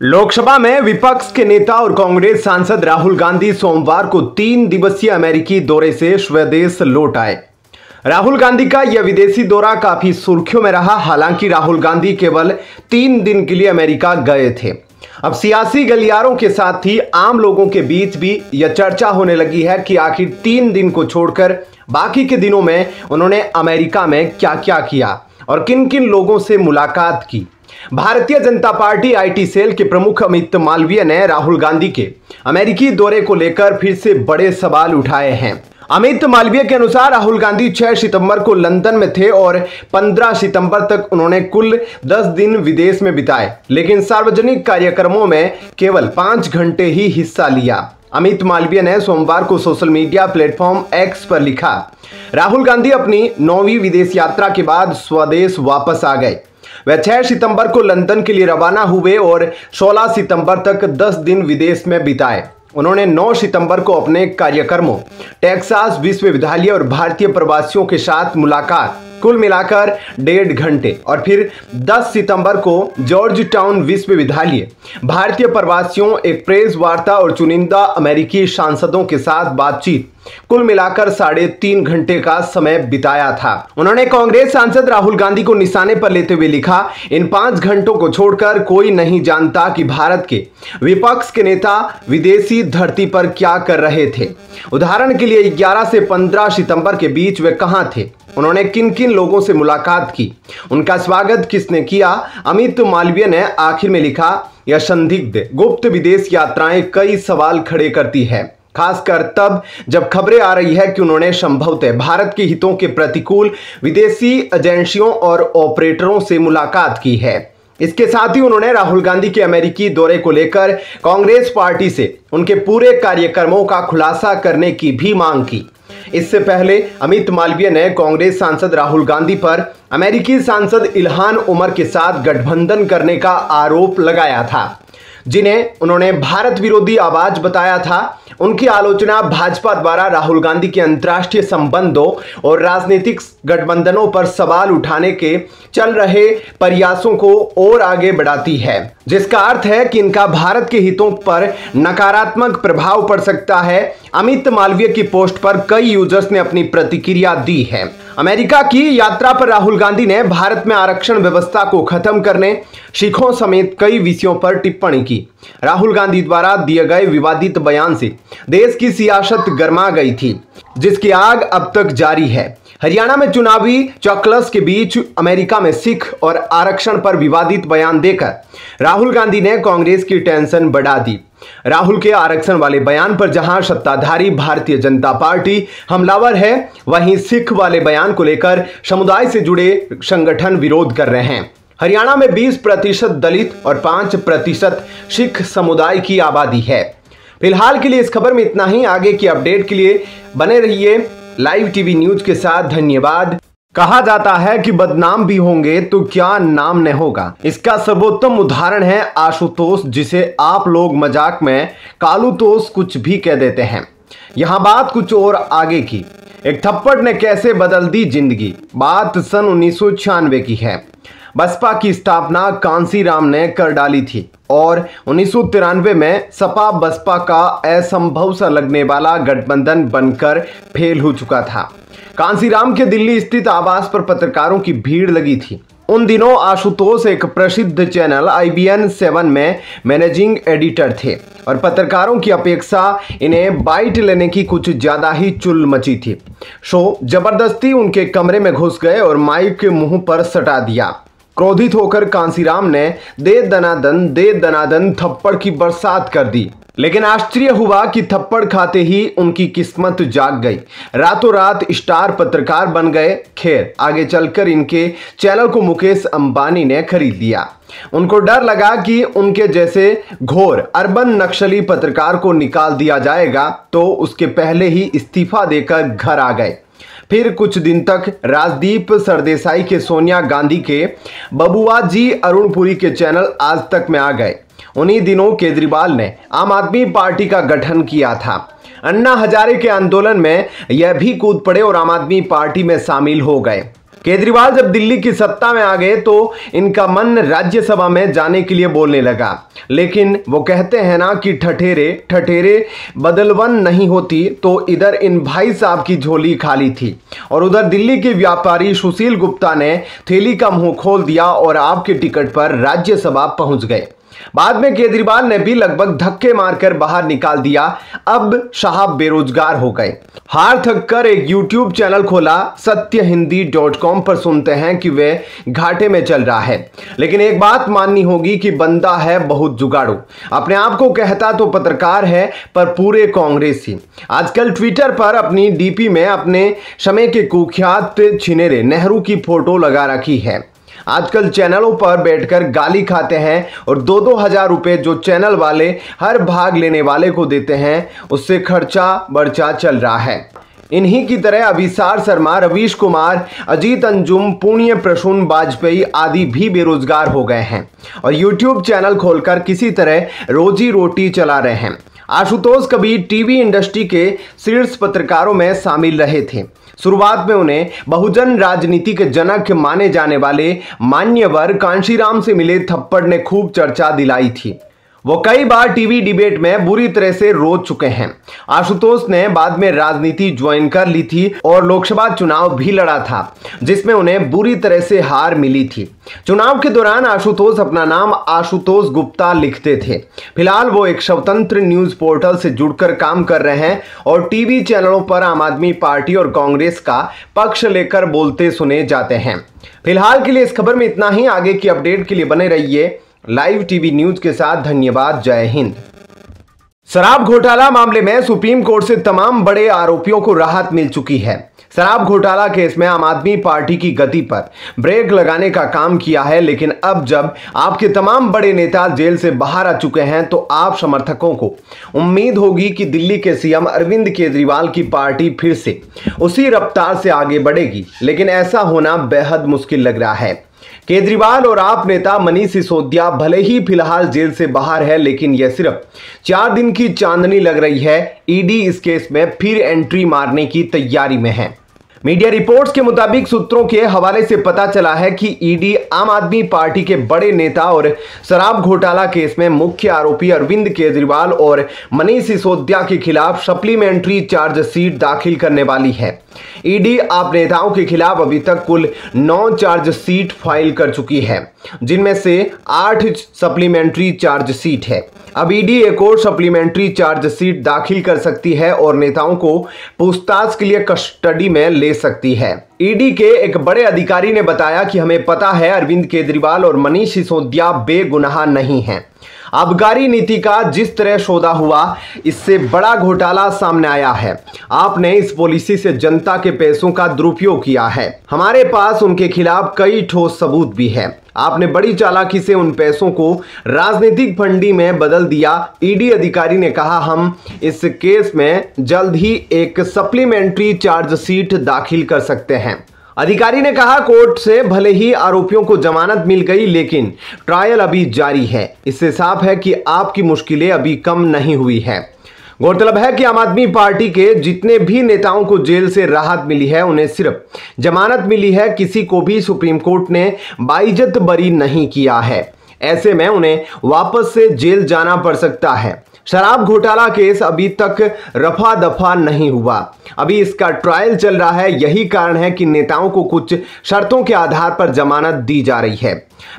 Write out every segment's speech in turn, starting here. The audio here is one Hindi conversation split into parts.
लोकसभा में विपक्ष के नेता और कांग्रेस सांसद राहुल गांधी सोमवार को 3 दिवसीय अमेरिकी दौरे से स्वदेश लौट आए। राहुल गांधी का यह विदेशी दौरा काफी सुर्खियों में रहा। हालांकि राहुल गांधी केवल 3 दिन के लिए अमेरिका गए थे। अब सियासी गलियारों के साथ ही आम लोगों के बीच भी यह चर्चा होने लगी है कि आखिर 3 दिन को छोड़कर बाकी के दिनों में उन्होंने अमेरिका में क्या क्या किया और किन किन लोगों से मुलाकात की। Bharatiya Janata party IT cell के प्रमुख अमित मालवीय ने राहुल गांधी के अमेरिकी दौरे को लेकर फिर से बड़े सवाल उठाए हैं। अमित मालवीय के अनुसार राहुल गांधी 6 सितंबर को लंदन में थे और 15 सितंबर तक उन्होंने कुल 10 दिन विदेश में बिताए, लेकिन सार्वजनिक कार्यक्रमों में केवल 5 घंटे ही हिस्सा लिया। अमित मालवीय ने सोमवार को सोशल मीडिया प्लेटफॉर्म एक्स पर लिखा, राहुल गांधी अपनी 9वीं विदेश यात्रा के बाद स्वदेश वापस आ गए। वह 6 सितंबर को लंदन के लिए रवाना हुए और 16 सितंबर तक 10 दिन विदेश में बिताए। उन्होंने 9 सितंबर को अपने कार्यक्रमों, टेक्सास विश्वविद्यालय और भारतीय प्रवासियों के साथ मुलाकात, कुल मिलाकर 1.5 घंटे, और फिर 10 सितंबर को जॉर्ज टाउन विश्वविद्यालय, भारतीय प्रवासियों, एक प्रेस वार्ता और चुनिंदा अमेरिकी सांसदों के साथ बातचीत, कुल मिलाकर 3.5 घंटे का समय बिताया था। उन्होंने कांग्रेस सांसद राहुल गांधी को निशाने पर लेते हुए लिखा, इन 5 घंटों को छोड़कर कोई नहीं जानता कि भारत के विपक्ष के नेता विदेशी धरती पर क्या कर रहे थे। उदाहरण के लिए 11 से 15 सितंबर के बीच वे कहां थे, उन्होंने किन किन लोगों से मुलाकात की, उनका स्वागत किसने किया। अमित मालवीय ने आखिर में लिखा, यह संदिग्ध गुप्त विदेश यात्राएं कई सवाल खड़े करती है, खासकर तब जब खबरें आ रही है कि उन्होंने संभवतः भारत के हितों के प्रतिकूल विदेशी एजेंसियों और ऑपरेटरों से मुलाकात की है। इसके साथ ही उन्होंने राहुल गांधी के अमेरिकी दौरे को लेकर कांग्रेस पार्टी से उनके पूरे कार्यक्रमों का खुलासा करने की भी मांग की। इससे पहले अमित मालवीय ने कांग्रेस सांसद राहुल गांधी पर अमेरिकी सांसद इल्हान उमर के साथ गठबंधन करने का आरोप लगाया था, जिन्हें उन्होंने भारत विरोधी आवाज बताया था। उनकी आलोचना भाजपा द्वारा राहुल गांधी के अंतर्राष्ट्रीय संबंधों और राजनीतिक गठबंधनों पर सवाल उठाने के चल रहे प्रयासों को और आगे बढ़ाती है, जिसका अर्थ है कि इनका भारत के हितों पर नकारात्मक प्रभाव पड़ सकता है। अमित मालवीय की पोस्ट पर कई यूजर्स ने अपनी प्रतिक्रिया दी है। अमेरिका की यात्रा पर राहुल गांधी ने भारत में आरक्षण व्यवस्था को खत्म करने, सिखों समेत कई विषयों पर टिप्पणी की। राहुल गांधी द्वारा दिए गए विवादित बयान से देश की सियासत गर्मा गई थी, जिसकी आग अब तक जारी है। हरियाणा में चुनावी चौकलस के बीच अमेरिका में सिख और आरक्षण पर विवादित बयान देकर राहुल गांधी ने कांग्रेस की टेंशन बढ़ा दी। राहुल के आरक्षण वाले बयान पर जहां सत्ताधारी भारतीय जनता पार्टी हमलावर है, वहीं सिख वाले बयान को लेकर समुदाय से जुड़े संगठन विरोध कर रहे हैं। हरियाणा में 20% दलित और 5% सिख समुदाय की आबादी है। फिलहाल के लिए इस खबर में इतना ही। आगे की अपडेट के लिए बने रहिए लाइव टीवी न्यूज के साथ। धन्यवाद। कहा जाता है कि बदनाम भी होंगे तो क्या नाम न होगा। इसका सर्वोत्तम उदाहरण है आशुतोष, जिसे आप लोग मजाक में कालूतोष कुछ भी कह देते हैं। यहां बात कुछ और आगे की। एक थप्पड़ ने कैसे बदल दी जिंदगी। बात सन 1996 की है। बसपा की स्थापना कांसीराम ने कर डाली थी और 1993 में सपा बसपा का असंभव सा लगने वाला गठबंधन बनकर फेल हो चुका था। कांसीराम के दिल्ली स्थित आवास पर पत्रकारों की भीड़ लगी थी। उन दिनों आशुतोष एक प्रसिद्ध चैनल IBN 7 में मैनेजिंग एडिटर थे और पत्रकारों की अपेक्षा इन्हें बाइट लेने की कुछ ज्यादा ही चुल मची थी। सो जबरदस्ती उनके कमरे में घुस गए और माइक के मुंह पर सटा दिया। क्रोधित होकर कांसीराम ने दे दनादन थप्पड़ की बरसात कर दी। लेकिन आश्चर्य हुआ कि थप्पड़ खाते ही उनकी किस्मत जाग गई। रातों रात स्टार पत्रकार बन गए। खैर, आगे चलकर इनके चैनल को मुकेश अंबानी ने खरीद लिया। उनको डर लगा कि उनके जैसे घोर अर्बन नक्सली पत्रकार को निकाल दिया जाएगा, तो उसके पहले ही इस्तीफा देकर घर आ गए। फिर कुछ दिन तक राजदीप सरदेसाई के, सोनिया गांधी के, बबुआ जी अरुणपुरी के चैनल आज तक में आ गए। उन्हीं दिनों केजरीवाल ने आम आदमी पार्टी का गठन किया था। अन्ना हजारे के आंदोलन में यह भी कूद पड़े और आम आदमी पार्टी में शामिल हो गए। केजरीवाल जब दिल्ली की सत्ता में आ गए तो इनका मन राज्यसभा में जाने के लिए बोलने लगा, लेकिन वो कहते हैं ना कि ठठेरे ठठेरे बदलवन नहीं होती, तो इधर इन भाई साहब की झोली खाली थी और उधर दिल्ली के व्यापारी सुशील गुप्ता ने थैली का मुंह खोल दिया और आपके टिकट पर राज्यसभा पहुंच गए। बाद में केजरीवाल ने भी लगभग धक्के मारकर बाहर निकाल दिया। अब साहब बेरोजगार हो गए। हार थक कर एक यूट्यूब चैनल खोला, सत्यहिंदी.com पर सुनते हैं कि वे घाटे में चल रहा है, लेकिन एक बात माननी होगी कि बंदा है बहुत जुगाड़ू। अपने आप को कहता तो पत्रकार है पर पूरे कांग्रेसी। आजकल ट्विटर पर अपनी डीपी में अपने समय के कुख्यात छिनेरे नेहरू की फोटो लगा रखी है। आजकल चैनलों पर बैठकर गाली खाते हैं और 2-2 हजार रुपए जो चैनल वाले हर भाग लेने वाले को देते हैं, उससे खर्चा बर्चा चल रहा है। इन्हीं की तरह अभिसार शर्मा, रवीश कुमार, अजीत अंजुम, पुण्य प्रसून वाजपेयी आदि भी बेरोजगार हो गए हैं और यूट्यूब चैनल खोलकर किसी तरह रोजी रोटी चला रहे हैं। आशुतोष कभी टीवी इंडस्ट्री के शीर्ष पत्रकारों में शामिल रहे थे। शुरुआत में उन्हें बहुजन राजनीति के जनक माने जाने वाले मान्यवर कांशीराम से मिले थप्पड़ ने खूब चर्चा दिलाई थी। वो कई बार टीवी डिबेट में बुरी तरह से रोज चुके हैं। आशुतोष ने बाद में राजनीति ज्वाइन कर ली थी और लोकसभा चुनाव भी लड़ा था, जिसमें उन्हें बुरी तरह से हार मिली थी। चुनाव के दौरान आशुतोष अपना नाम आशुतोष गुप्ता लिखते थे। फिलहाल वो एक स्वतंत्र न्यूज पोर्टल से जुड़कर काम कर रहे हैं और टीवी चैनलों पर आम आदमी पार्टी और कांग्रेस का पक्ष लेकर बोलते सुने जाते हैं। फिलहाल के लिए इस खबर में इतना ही। आगे की अपडेट के लिए बने रहिए लाइव टीवी न्यूज के साथ। धन्यवाद। जय हिंद। शराब घोटाला मामले में सुप्रीम कोर्ट से तमाम बड़े आरोपियों को राहत मिल चुकी है। शराब घोटाला केस में आम आदमी पार्टी की गति पर ब्रेक लगाने का काम किया है, लेकिन अब जब आपके तमाम बड़े नेता जेल से बाहर आ चुके हैं तो आप समर्थकों को उम्मीद होगी कि दिल्ली के सीएम अरविंद केजरीवाल की पार्टी फिर से उसी रफ्तार से आगे बढ़ेगी, लेकिन ऐसा होना बेहद मुश्किल लग रहा है। केजरीवाल और आप नेता मनीष सिसोदिया भले ही फिलहाल जेल से बाहर है, लेकिन यह सिर्फ 4 दिन की चांदनी लग रही है। ईडी इस केस में फिर एंट्री मारने की तैयारी में है। मीडिया रिपोर्ट्स के मुताबिक सूत्रों के हवाले से पता चला है कि ईडी आम आदमी पार्टी के बड़े नेता और शराब घोटाला केस में मुख्य आरोपी अरविंद केजरीवाल और मनीष सिसोदिया के खिलाफ सप्लीमेंट्री चार्जशीट दाखिल करने वाली है। ईडी आप नेताओं के खिलाफ अभी तक कुल 9 चार्जशीट फाइल कर चुकी है, जिनमें से 8 सप्लीमेंट्री चार्जशीट है। अब ईडी एक और सप्लीमेंट्री चार्जशीट दाखिल कर सकती है और नेताओं को पूछताछ के लिए कस्टडी में ले सकती है। ईडी के एक बड़े अधिकारी ने बताया कि हमें पता है अरविंद केजरीवाल और मनीष सिसोदिया बेगुनाह नहीं हैं। आबकारी नीति का जिस तरह सौदा हुआ, इससे बड़ा घोटाला सामने आया है। आपने इस पॉलिसी से जनता के पैसों का दुरुपयोग किया है। हमारे पास उनके खिलाफ कई ठोस सबूत भी है। आपने बड़ी चालाकी से उन पैसों को राजनीतिक फंडी में बदल दिया। ईडी अधिकारी ने कहा, हम इस केस में जल्द ही एक सप्लीमेंट्री चार्जशीट दाखिल कर सकते हैं। अधिकारी ने कहा, कोर्ट से भले ही आरोपियों को जमानत मिल गई, लेकिन ट्रायल अभी जारी है। इससे साफ है कि आपकी मुश्किलें अभी कम नहीं हुई है। गौरतलब है कि आम आदमी पार्टी के जितने भी नेताओं को जेल से राहत मिली है, उन्हें सिर्फ जमानत मिली है। किसी को भी सुप्रीम कोर्ट ने बाइज्जत बरी नहीं किया है। ऐसे में उन्हें वापस से जेल जाना पड़ सकता है। शराब घोटाला केस अभी तक रफा दफा नहीं हुआ, अभी इसका ट्रायल चल रहा है। यही कारण है कि नेताओं को कुछ शर्तों के आधार पर जमानत दी जा रही है।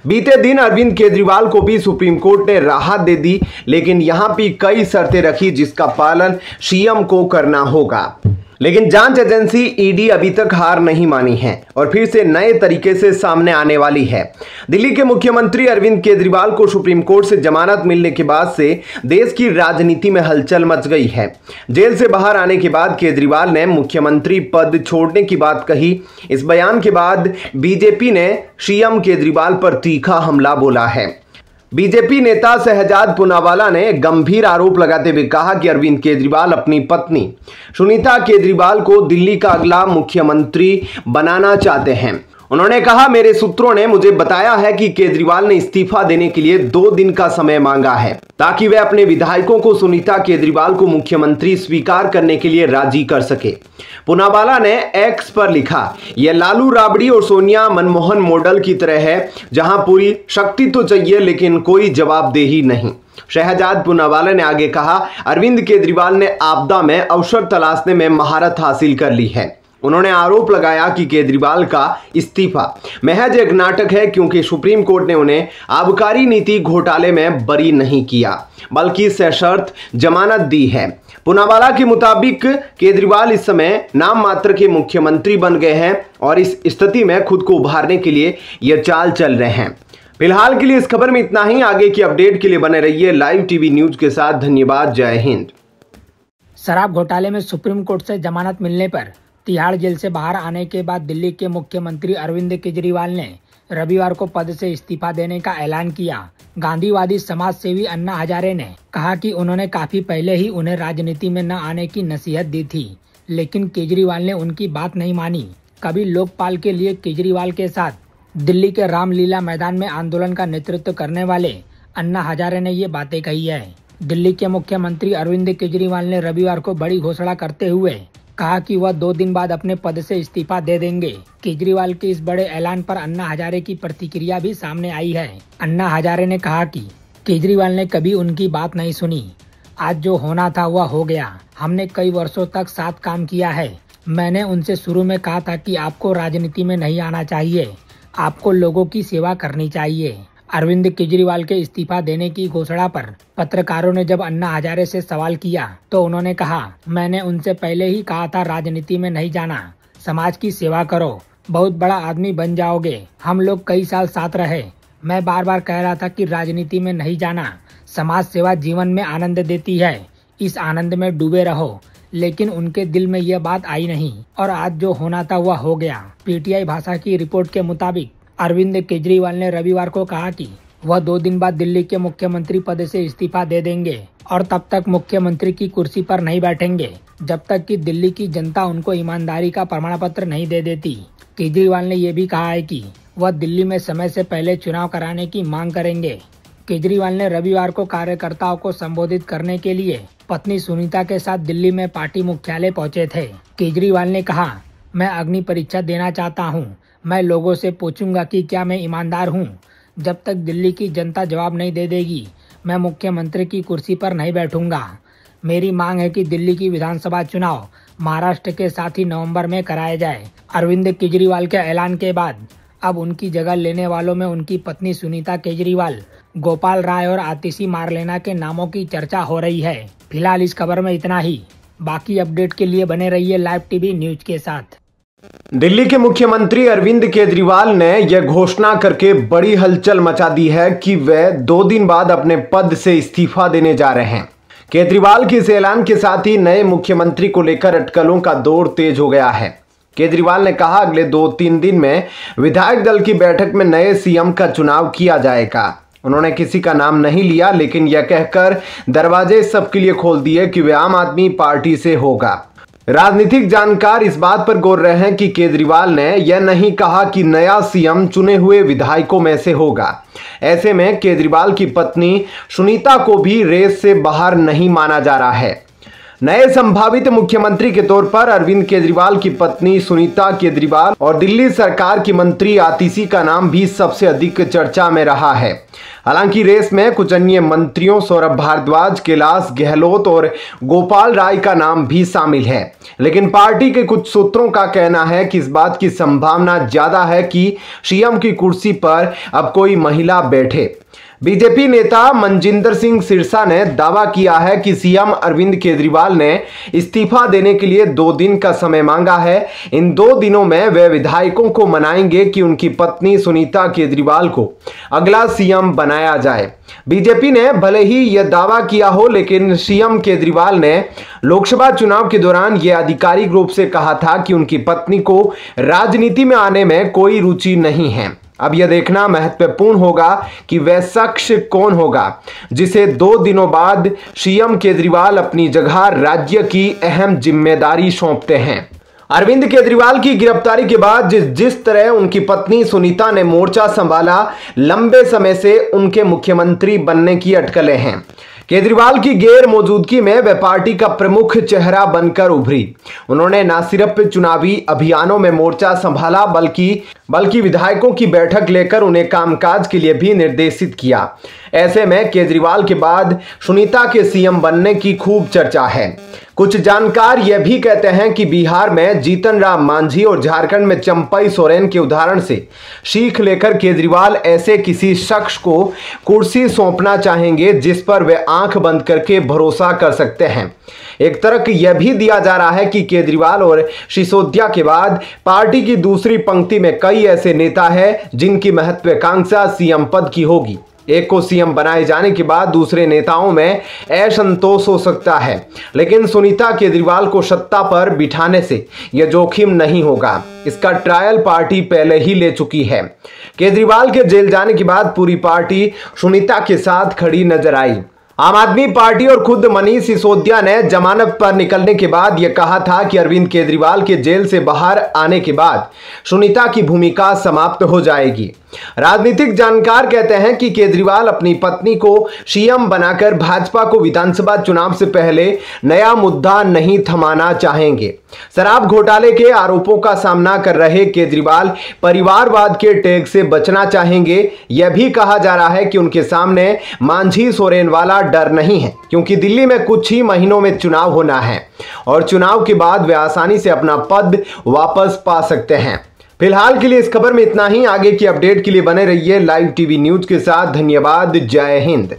बीते दिन अरविंद केजरीवाल को भी सुप्रीम कोर्ट ने राहत दे दी, लेकिन यहां भी कई शर्तें रखी जिसका पालन सीएम को करना होगा। लेकिन जांच एजेंसी ईडी अभी तक हार नहीं मानी है और फिर से नए तरीके से सामने आने वाली है। दिल्ली के मुख्यमंत्री अरविंद केजरीवाल को सुप्रीम कोर्ट से जमानत मिलने के बाद से देश की राजनीति में हलचल मच गई है। जेल से बाहर आने के बाद केजरीवाल ने मुख्यमंत्री पद छोड़ने की बात कही। इस बयान के बाद बीजेपी ने सीएम केजरीवाल पर तीखा हमला बोला है। बीजेपी नेता शहजाद पूनावाला ने गंभीर आरोप लगाते हुए कहा कि अरविंद केजरीवाल अपनी पत्नी सुनीता केजरीवाल को दिल्ली का अगला मुख्यमंत्री बनाना चाहते हैं। उन्होंने कहा, मेरे सूत्रों ने मुझे बताया है कि केजरीवाल ने इस्तीफा देने के लिए 2 दिन का समय मांगा है ताकि वे अपने विधायकों को सुनीता केजरीवाल को मुख्यमंत्री स्वीकार करने के लिए राजी कर सके। पूनावाला ने एक्स पर लिखा, यह लालू राबड़ी और सोनिया मनमोहन मॉडल की तरह है, जहां पूरी शक्ति तो चाहिए लेकिन कोई जवाबदेही नहीं। शहजाद पूनावाला ने आगे कहा, अरविंद केजरीवाल ने आपदा में अवसर तलाशने में महारत हासिल कर ली है। उन्होंने आरोप लगाया कि केजरीवाल का इस्तीफा महज एक नाटक है क्योंकि सुप्रीम कोर्ट ने उन्हें आबकारी नीति घोटाले में बरी नहीं किया बल्कि सशर्त जमानत दी है। पूनावाला के मुताबिक केजरीवाल इस समय नाम मात्र के मुख्यमंत्री बन गए हैं और इस स्थिति में खुद को उभारने के लिए यह चाल चल रहे हैं। फिलहाल के लिए इस खबर में इतना ही। आगे की अपडेट के लिए बने रहिए लाइव टीवी न्यूज के साथ। धन्यवाद। जय हिंद। शराब घोटाले में सुप्रीम कोर्ट से जमानत मिलने पर तिहाड़ जेल से बाहर आने के बाद दिल्ली के मुख्यमंत्री अरविंद केजरीवाल ने रविवार को पद से इस्तीफा देने का ऐलान किया। गांधीवादी समाज सेवी अन्ना हजारे ने कहा कि उन्होंने काफी पहले ही उन्हें राजनीति में न आने की नसीहत दी थी, लेकिन केजरीवाल ने उनकी बात नहीं मानी। कभी लोकपाल के लिए केजरीवाल के साथ दिल्ली के रामलीला मैदान में आंदोलन का नेतृत्व करने वाले अन्ना हजारे ने ये बातें कही है। दिल्ली के मुख्यमंत्री अरविंद केजरीवाल ने रविवार को बड़ी घोषणा करते हुए कहा कि वह 2 दिन बाद अपने पद से इस्तीफा दे देंगे। केजरीवाल के इस बड़े ऐलान पर अन्ना हजारे की प्रतिक्रिया भी सामने आई है। अन्ना हजारे ने कहा कि केजरीवाल ने कभी उनकी बात नहीं सुनी। आज जो होना था वह हो गया। हमने कई वर्षों तक साथ काम किया है। मैंने उनसे शुरू में कहा था कि आपको राजनीति में नहीं आना चाहिए, आपको लोगों की सेवा करनी चाहिए। अरविंद केजरीवाल के इस्तीफा देने की घोषणा पर पत्रकारों ने जब अन्ना हजारे से सवाल किया तो उन्होंने कहा, मैंने उनसे पहले ही कहा था राजनीति में नहीं जाना, समाज की सेवा करो, बहुत बड़ा आदमी बन जाओगे। हम लोग कई साल साथ रहे। मैं बार बार कह रहा था कि राजनीति में नहीं जाना, समाज सेवा जीवन में आनंद देती है, इस आनंद में डूबे रहो। लेकिन उनके दिल में यह बात आई नहीं और आज जो होना था वह हो गया। पीटीआई भाषा की रिपोर्ट के मुताबिक अरविंद केजरीवाल ने रविवार को कहा कि वह 2 दिन बाद दिल्ली के मुख्यमंत्री पद से इस्तीफा दे देंगे और तब तक मुख्यमंत्री की कुर्सी पर नहीं बैठेंगे जब तक कि दिल्ली की जनता उनको ईमानदारी का प्रमाण पत्र नहीं दे देती। केजरीवाल ने यह भी कहा है कि वह दिल्ली में समय से पहले चुनाव कराने की मांग करेंगे। केजरीवाल ने रविवार को कार्यकर्ताओं को संबोधित करने के लिए पत्नी सुनीता के साथ दिल्ली में पार्टी मुख्यालय पहुंचे थे। केजरीवाल ने कहा, मैं अग्नि परीक्षा देना चाहता हूं। मैं लोगों से पूछूंगा कि क्या मैं ईमानदार हूं। जब तक दिल्ली की जनता जवाब नहीं दे देगी, मैं मुख्यमंत्री की कुर्सी पर नहीं बैठूंगा। मेरी मांग है कि दिल्ली की विधानसभा चुनाव महाराष्ट्र के साथ ही नवंबर में कराया जाए। अरविंद केजरीवाल के ऐलान के बाद अब उनकी जगह लेने वालों में उनकी पत्नी सुनीता केजरीवाल, गोपाल राय और आतिशी मारलेना के नामों की चर्चा हो रही है। फिलहाल इस खबर में इतना ही। बाकी अपडेट के लिए बने रहिए लाइव टीवी न्यूज के साथ। दिल्ली के मुख्यमंत्री अरविंद केजरीवाल ने यह घोषणा करके बड़ी हलचल मचा दी है कि वे 2 दिन बाद अपने पद से इस्तीफा देने जा रहे हैं। केजरीवाल के इस ऐलान के साथ ही नए मुख्यमंत्री को लेकर अटकलों का दौर तेज हो गया है। केजरीवाल ने कहा, अगले 2-3 दिन में विधायक दल की बैठक में नए सीएम का चुनाव किया जाएगा। उन्होंने किसी का नाम नहीं लिया, लेकिन यह कहकर दरवाजे सबके लिए खोल दिए कि वे आम आदमी पार्टी से होगा। राजनीतिक जानकार इस बात पर गौर रहे हैं कि केजरीवाल ने यह नहीं कहा कि नया सीएम चुने हुए विधायकों में से होगा। ऐसे में केजरीवाल की पत्नी सुनीता को भी रेस से बाहर नहीं माना जा रहा है। नए संभावित मुख्यमंत्री के तौर पर अरविंद केजरीवाल की पत्नी सुनीता केजरीवाल और दिल्ली सरकार की मंत्री आतिशी का नाम भी सबसे अधिक चर्चा में रहा है। हालांकि रेस में कुछ अन्य मंत्रियों सौरभ भारद्वाज, कैलाश गहलोत और गोपाल राय का नाम भी शामिल है, लेकिन पार्टी के कुछ सूत्रों का कहना है कि इस बात की संभावना ज्यादा है कि सीएम की कुर्सी पर अब कोई महिला बैठे। बीजेपी नेता मनजिंदर सिंह सिरसा ने दावा किया है कि सीएम अरविंद केजरीवाल ने इस्तीफा देने के लिए 2 दिन का समय मांगा है। इन 2 दिनों में वे विधायकों को मनाएंगे कि उनकी पत्नी सुनीता केजरीवाल को अगला सीएम बनाया जाए। बीजेपी ने भले ही यह दावा किया हो, लेकिन सीएम केजरीवाल ने लोकसभा चुनाव के दौरान यह आधिकारिक रूप से कहा था कि उनकी पत्नी को राजनीति में आने में कोई रुचि नहीं है। अब यह देखना महत्वपूर्ण होगा कि वह शख्स कौन होगा जिसे 2 दिनों बाद सीएम केजरीवाल अपनी जगह राज्य की अहम जिम्मेदारी सौंपते हैं। अरविंद केजरीवाल की गिरफ्तारी के बाद जिस तरह उनकी पत्नी सुनीता ने मोर्चा संभाला, लंबे समय से उनके मुख्यमंत्री बनने की अटकलें हैं। केजरीवाल की गैर मौजूदगी में वे पार्टी का प्रमुख चेहरा बनकर उभरी। उन्होंने न सिर्फ चुनावी अभियानों में मोर्चा संभाला बल्कि विधायकों की बैठक लेकर उन्हें कामकाज के लिए भी निर्देशित किया। ऐसे में केजरीवाल के बाद सुनीता के सीएम बनने की खूब चर्चा है। कुछ जानकार यह भी कहते हैं कि बिहार में जीतन राम मांझी और झारखंड में चंपई सोरेन के उदाहरण से सीख लेकर केजरीवाल ऐसे किसी शख्स को कुर्सी सौंपना चाहेंगे जिस पर वे आंख बंद करके भरोसा कर सकते हैं। एक तरक यह भी दिया जा रहा है कि केजरीवाल और सिसोदिया के बाद पार्टी की दूसरी पंक्ति में कई ऐसे नेता हैं जिनकी महत्वाकांक्षा सीएम पद की होगी। एक को सीएम बनाए जाने के बाद दूसरे नेताओं में असंतोष हो सकता है, लेकिन सुनीता केजरीवाल को सत्ता पर बिठाने से यह जोखिम नहीं होगा। इसका ट्रायल पार्टी पहले ही ले चुकी है। केजरीवाल के जेल जाने के बाद पूरी पार्टी सुनीता के साथ खड़ी नजर आई। आम आदमी पार्टी और खुद मनीष सिसोदिया ने जमानत पर निकलने के बाद यह कहा था कि अरविंद केजरीवाल के जेल से बाहर आने के बाद सुनीता की भूमिका समाप्त हो जाएगी। राजनीतिक जानकार कहते हैं कि केजरीवाल अपनी पत्नी को सीएम बनाकर भाजपा को विधानसभा चुनाव से पहले नया मुद्दा नहीं थमाना चाहेंगे। शराब घोटाले के आरोपों का सामना कर रहे केजरीवाल परिवारवाद के टैग से बचना चाहेंगे। यह भी कहा जा रहा है कि उनके सामने मांझी सोरेन वाला डर नहीं है, क्योंकि दिल्ली में कुछ ही महीनों में चुनाव होना है और चुनाव के बाद वे आसानी से अपना पद वापस पा सकते हैं। फिलहाल के लिए इस खबर में इतना ही। आगे की अपडेट के लिए बने रहिए लाइव टीवी न्यूज के साथ। धन्यवाद। जय हिंद।